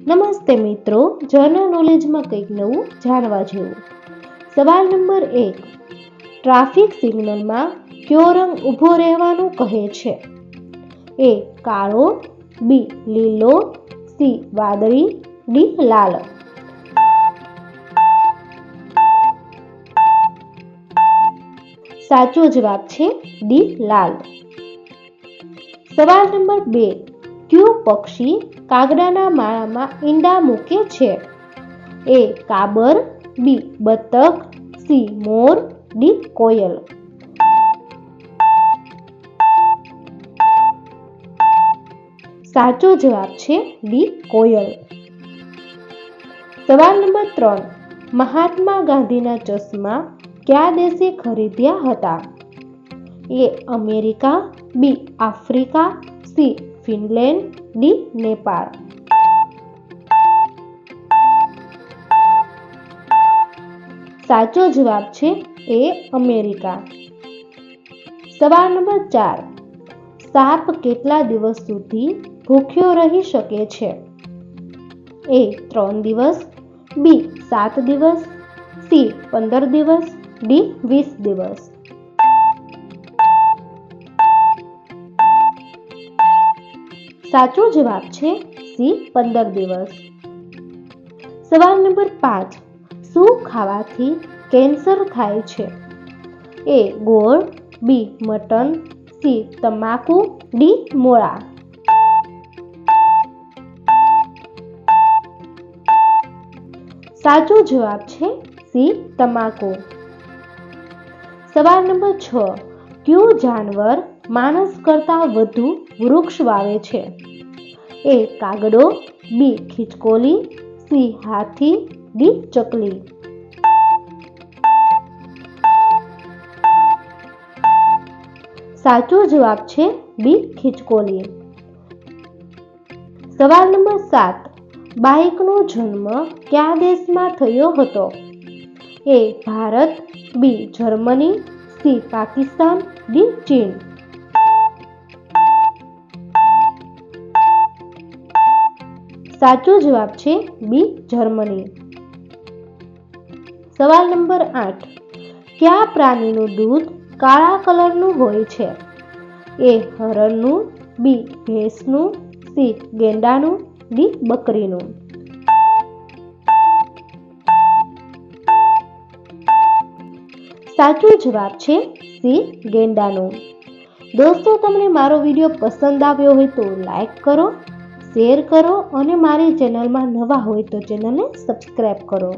નમસ્તે મિત્રો, જનરલ નોલેજમાં કંઈક નવું જાણવા જેવું. સવાલ નંબર 1. ટ્રાફિક સિગ્નલમાં કયો રંગ ઊભો રહેવાનું કહે છે? એ કાળો, બી લીલો, સી વાદળી, ડી લાલ. સાચો જવાબ છે ડી લાલ. સવાલ નંબર 2. કયું પક્ષી કાગડાના માળામાં ઈંડા મૂકે છે? એ કાબર, બી બતક, સી મોર, ડી કોયલ. સાચો જવાબ છે ડી કોયલ. સવાલ નંબર 3. મહાત્મા ગાંધીના ચશ્મા કયા દેશે ખરીદ્યા હતા? A America, B Africa, C Finland, D Nepal. સાચો જવાબ છે એ અમેરિકા. સવાલ નંબર 4. સાપ કેટલા દિવસ સુધી ભૂખ્યો રહી શકે છે? એ 3 દિવસ, બી 7 દિવસ, સી 15 દિવસ, ડી 20 દિવસ. સાચો જવાબ છે સી 15 દિવસ. સવાલ નંબર 5. શું ખાવાથી કેન્સર થાય છે? એ ગોળ, બી મટન, સી તમાકુ, ડી મોળા. સાચો જવાબ છે સી તમાકુ. સવાલ નંબર 6. કયું જાનવર માણસ કરતાં વધુ વૃક્ષ વાવે છે? એ કાગડો, બી ખિચકોલી, સી હાથી, ડી ચકલી. સાચો જવાબ છે બી ખિચકોલી. સવાલ નંબર 7. બાઇકનો જન્મ કયા દેશમાં થયો હતો? A Bharat, B Germany, C Pakistan, D ચીન. સાચો જવાબ છે બી જર્મની. સવાલ નંબર 8. કયા પ્રાણીનું દૂધ કાળા કલરનું હોય છે? એ હરણનું, બી ભેંસનું, સી ગેંડાનું, ડી બકરીનું. સાચો જવાબ છે સી ગેંડાનું. દોસ્તો, તમને મારો વિડીયો પસંદ આવ્યો હોય તો લાઈક કરો, શેર કરો અને મારી ચેનલમાં નવા હોય તો ચેનલને સબસ્ક્રાઈબ કરો.